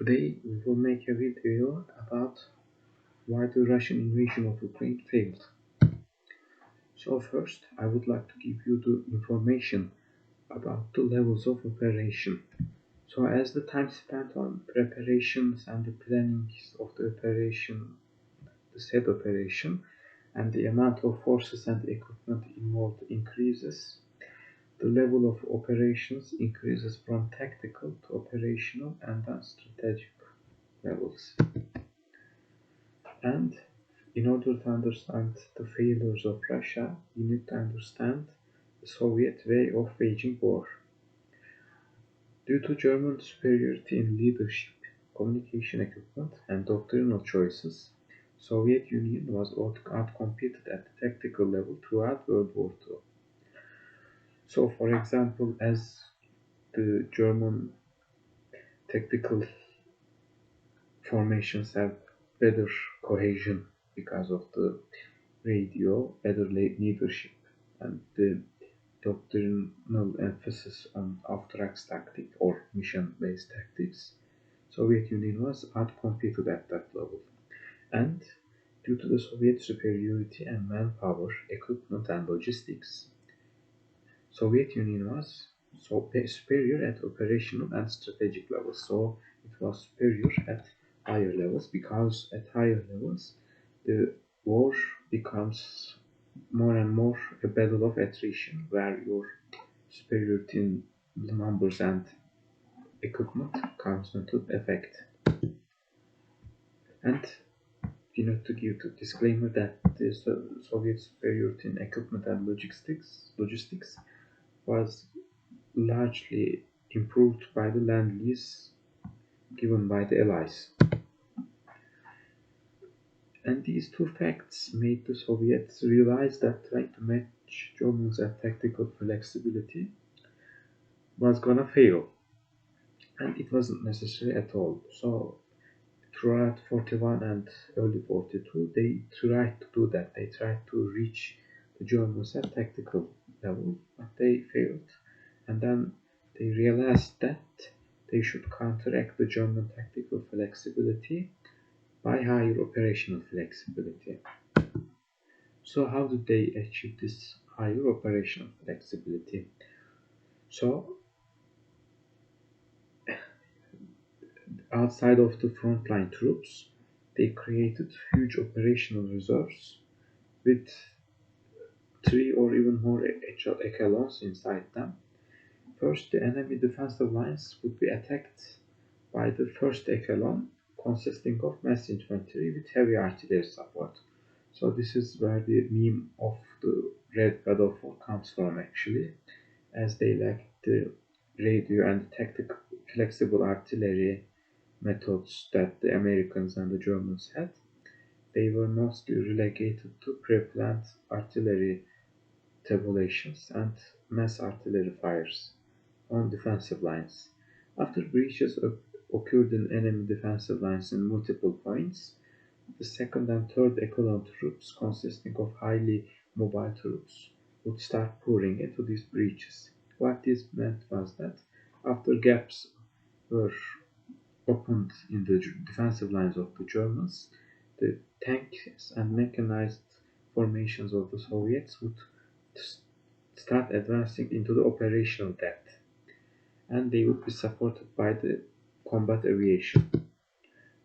Today we will make a video about why the Russian invasion of Ukraine failed. So first I would like to give you the information about the levels of operation. So as the time spent on preparations and the planning of the operation, the said operation, and the amount of forces and equipment involved increases, the level of operations increases from tactical to operational and then strategic levels. And in order to understand the failures of Russia, you need to understand the Soviet way of waging war. Due to German superiority in leadership, communication equipment, and doctrinal choices, Soviet Union was outcompeted at the tactical level throughout World War II. So, for example, as the German tactical formations have better cohesion because of the radio, better leadership, and the doctrinal emphasis on Auftrags tactic or mission-based tactics, Soviet Union was outcompeted at that level. And due to the Soviet superiority and manpower, equipment and logistics, Soviet Union was superior at operational and strategic levels. So it was superior at higher levels, because at higher levels the war becomes more and more a battle of attrition, where your superiority in numbers and equipment comes into effect. And you know, to give the disclaimer that the Soviet superiority in equipment and logistics was largely improved by the land-lease given by the Allies. And these two facts made the Soviets realize that trying to match Germans at tactical flexibility was gonna fail. And it wasn't necessary at all. So throughout 41 and early 42, they tried to do that. They tried to reach the Germans at tactical level, but they failed. And then they realized that they should counteract the German tactical flexibility by higher operational flexibility. So how did they achieve this higher operational flexibility? So outside of the frontline troops, they created huge operational reserves with 3 or even more echelons inside them. First, the enemy defensive lines would be attacked by the first echelon, consisting of mass infantry with heavy artillery support. So this is where the meme of the Red Battlefield comes from, actually, as they lacked the radio and tactical flexible artillery methods that the Americans and the Germans had. They were mostly relegated to pre-planned artillery tabulations and mass artillery fires on defensive lines. After breaches occurred in enemy defensive lines in multiple points, the second and third echelon troops, consisting of highly mobile troops, would start pouring into these breaches. What this meant was that after gaps were opened in the defensive lines of the Germans, the tanks and mechanized formations of the Soviets would start advancing into the operational depth, and they would be supported by the combat aviation.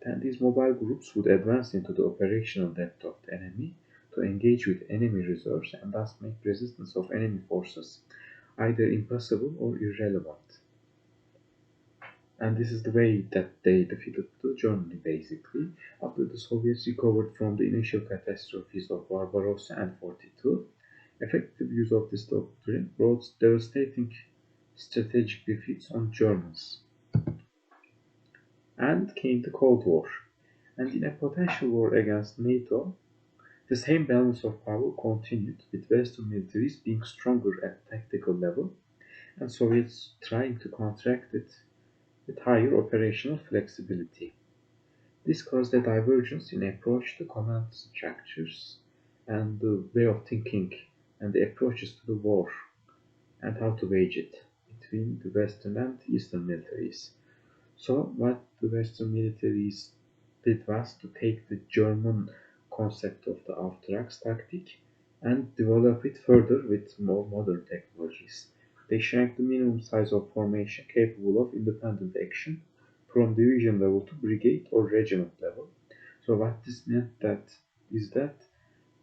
Then these mobile groups would advance into the operational depth of the enemy to engage with enemy reserves and thus make resistance of enemy forces either impossible or irrelevant. And this is the way that they defeated Germany, basically. After the Soviets recovered from the initial catastrophes of Barbarossa and 42, effective use of this doctrine brought devastating strategic defeats on Germans. And came the Cold War. And in a potential war against NATO, the same balance of power continued, with Western militaries being stronger at tactical level and Soviets trying to counteract it with higher operational flexibility. This caused a divergence in approach to command structures and the way of thinking and the approaches to the war and how to wage it between the Western and Eastern militaries. So what the Western militaries did was to take the German concept of the Auftragstactic and develop it further with more modern technologies. They shrank the minimum size of formation capable of independent action from division level to brigade or regiment level. So what this meant that is that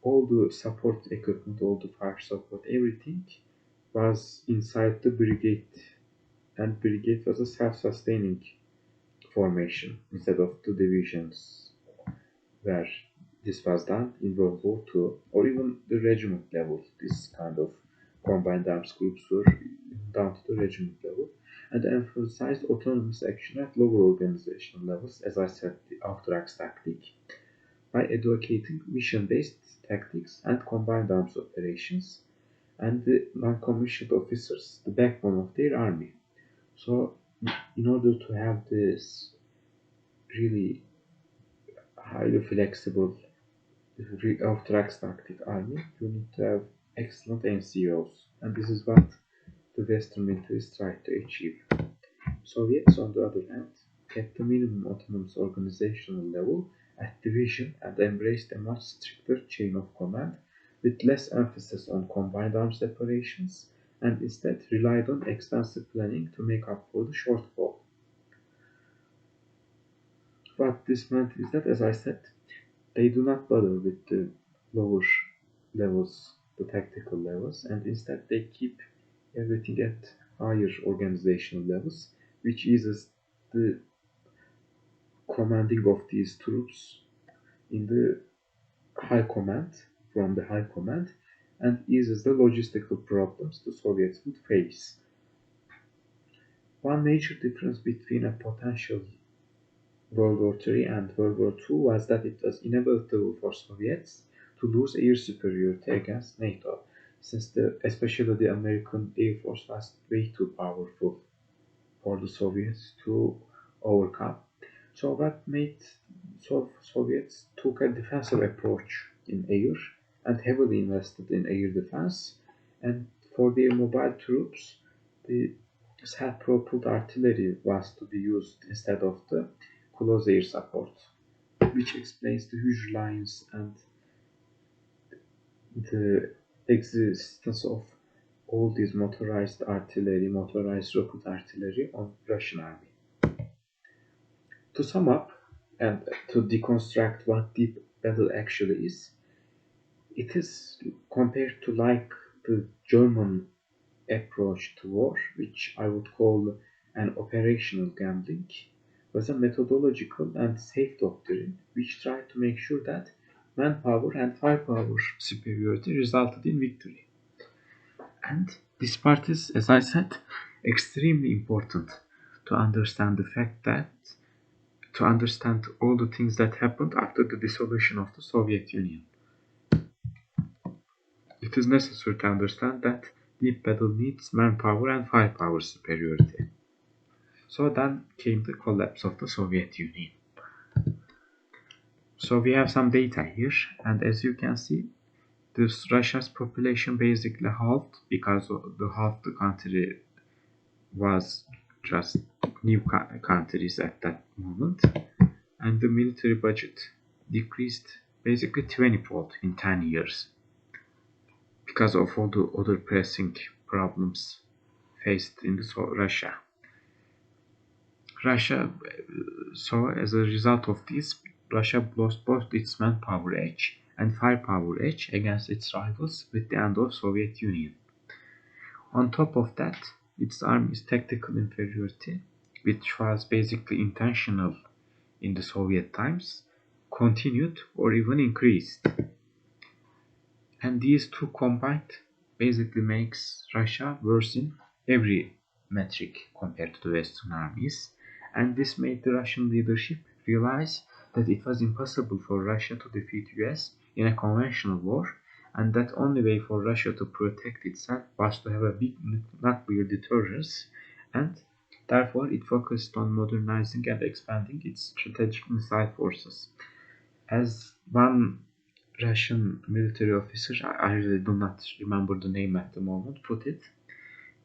all the support equipment, all the fire support, everything was inside the brigade, and brigade was a self-sustaining formation instead of two divisions where this was done in World War II, or even the regiment level. This kind of combined arms groups were down to the regiment level and emphasized autonomous action at lower organizational levels, as I said, the Auftrags tactic, by advocating mission-based tactics and combined arms operations, and the non-commissioned officers, the backbone of their army. So, in order to have this really highly flexible off-track tactic army, you need to have excellent NCOs, and this is what the Western militaries tried to achieve. Soviets, on the other hand, kept the minimum autonomous organizational level at division and embraced a much stricter chain of command with less emphasis on combined arms operations and instead relied on extensive planning to make up for the shortfall. What this meant is that, as I said, they do not bother with the lower levels, the tactical levels, and instead they keep everything at higher organizational levels, which eases the commanding of these troops in the high command, from the high command, and eases the logistical problems the Soviets would face. One major difference between a potential World War III and World War II was that it was inevitable for Soviets to lose air superiority against NATO, since especially the American Air Force was way too powerful for the Soviets to overcome. So what made Soviets took a defensive approach in air and heavily invested in air defense, and for their mobile troops, the self-propelled artillery was to be used instead of the close air support, which explains the huge reliance and the existence of all these motorized artillery, motorized rocket artillery on Russian army. To sum up and to deconstruct what deep battle actually is, it is compared to like the German approach to war, which I would call an operational gambling, was a methodological and safe doctrine which tried to make sure that manpower and firepower superiority resulted in victory. And this part is, as I said, extremely important to understand the fact that to understand all the things that happened after the dissolution of the Soviet Union. It is necessary to understand that deep battle needs manpower and firepower superiority. So then came the collapse of the Soviet Union. So we have some data here, and as you can see, this Russia's population basically halved because of the country was just new countries at that moment, and the military budget decreased basically 20-fold in 10 years because of all the other pressing problems faced in Russia. So as a result of this, Russia lost both its manpower edge and firepower edge against its rivals with the end of Soviet Union. On top of that, its army's tactical inferiority, which was basically intentional in the Soviet times, continued or even increased. And these two combined basically makes Russia worse in every metric compared to the Western armies, and this made the Russian leadership realize that it was impossible for Russia to defeat US in a conventional war, and that only way for Russia to protect itself was to have a big nuclear deterrence, and therefore it focused on modernizing and expanding its strategic missile forces. As one Russian military officer, I really do not remember the name at the moment, put it,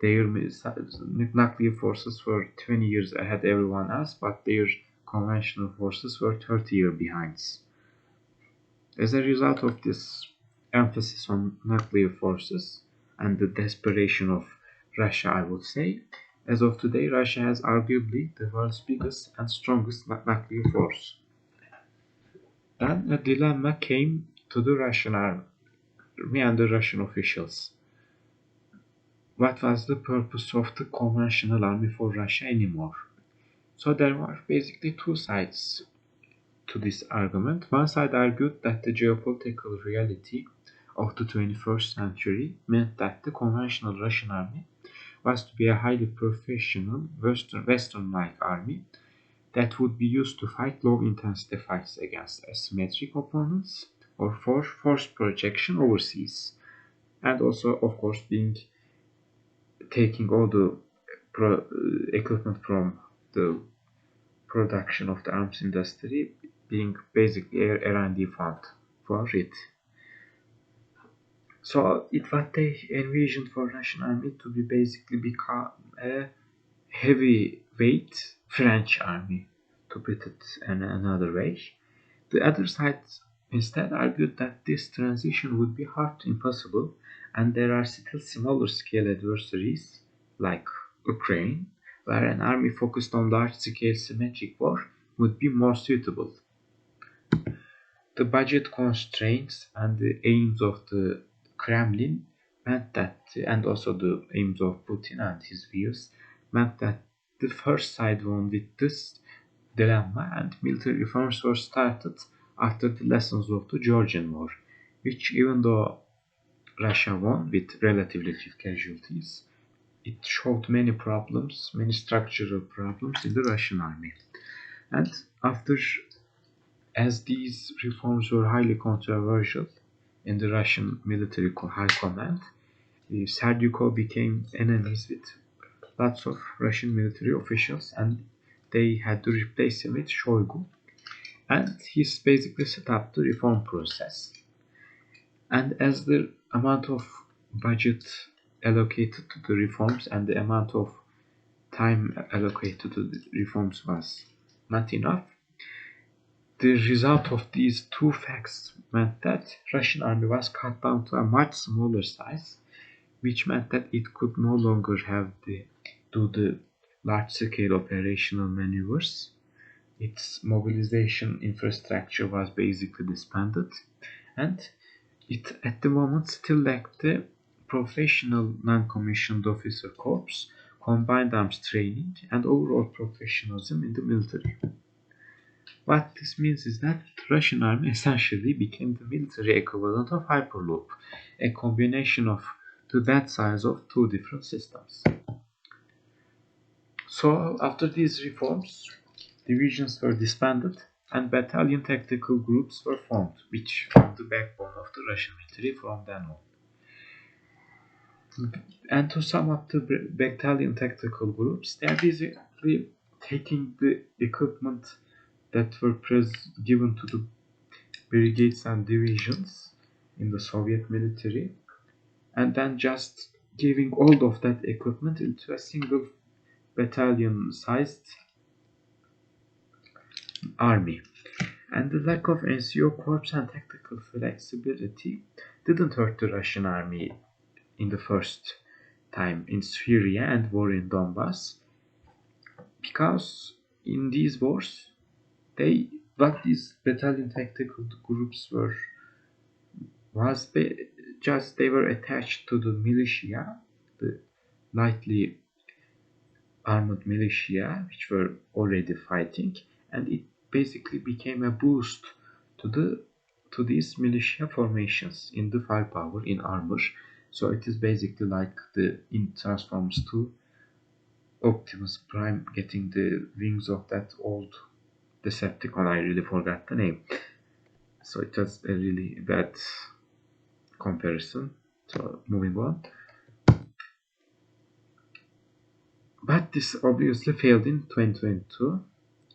Their nuclear forces were 20 years ahead everyone else, but their conventional forces were 30 years behind. As a result of this emphasis on nuclear forces and the desperation of Russia, I would say, as of today, Russia has arguably the world's biggest and strongest nuclear force. Then a dilemma came to the Russian army and the Russian officials. What was the purpose of the conventional army for Russia anymore? So there were basically two sides to this argument. One side argued that the geopolitical reality of the 21st century meant that the conventional Russian army was to be a highly professional Western-like army that would be used to fight low-intensity fights against asymmetric opponents or for force projection overseas, and also, of course, taking all the equipment from the production of the arms industry, being basically a R&D fund for it. So what they envisioned for Russian army to be basically become a heavyweight French army, to put it in another way. The other side instead argued that this transition would be hard to impossible, and there are still smaller scale adversaries like Ukraine, where an army focused on large scale symmetric war would be more suitable. The budget constraints and the aims of the Kremlin meant that, and also the aims of Putin and his views, meant that the first side won with this dilemma, and military reforms were started after the lessons of the Georgian War, which, even though Russia won with relatively few casualties, it showed many problems, many structural problems in the Russian army. And after, as these reforms were highly controversial in the Russian military high command, Serdyukov became enemies with lots of Russian military officials, and they had to replace him with Shoigu. And he's basically set up the reform process. And as the amount of budget allocated to the reforms and the amount of time allocated to the reforms was not enough, the result of these two facts meant that Russian army was cut down to a much smaller size, which meant that it could no longer do the large-scale operational maneuvers. Its mobilization infrastructure was basically disbanded, and it at the moment still lacked the professional non-commissioned officer corps, combined arms training, and overall professionalism in the military. What this means is that the Russian army essentially became the military equivalent of Hyperloop, a combination of that size of two different systems. So after these reforms, divisions were disbanded and battalion tactical groups were formed, which formed the backbone of the Russian military from then on. And to sum up the battalion tactical groups, they are basically taking the equipment that were given to the brigades and divisions in the Soviet military, and then just giving all of that equipment into a single battalion-sized army. And the lack of NCO corps and tactical flexibility didn't hurt the Russian army in the first time in Syria and war in Donbass, because in these wars, what these battalion tactical groups were they were attached to the militia, the lightly armored militia, which were already fighting, and it basically became a boost to these militia formations in the firepower, in armor. So it is basically like in Transformers 2, Optimus Prime getting the wings of that old Decepticon. I really forgot the name. So it was a really bad comparison. So moving on. But this obviously failed in 2022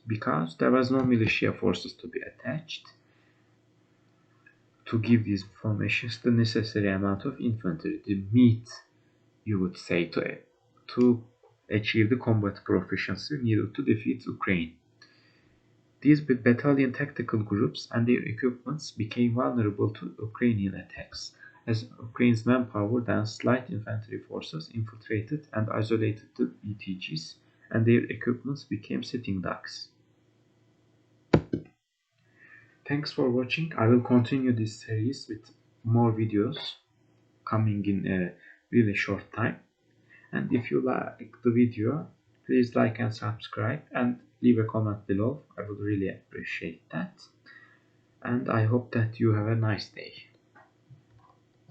because there was no militia forces to be attached to give these formations the necessary amount of infantry, the meat, you would say, to to achieve the combat proficiency needed to defeat Ukraine. These battalion tactical groups and their equipments became vulnerable to Ukrainian attacks, as Ukraine's manpower dense light infantry forces infiltrated and isolated the BTGs, and their equipments became sitting ducks. Thanks for watching. I will continue this series with more videos coming in a really short time. And if you like the video, please like and subscribe and leave a comment below. I would really appreciate that. And I hope that you have a nice day.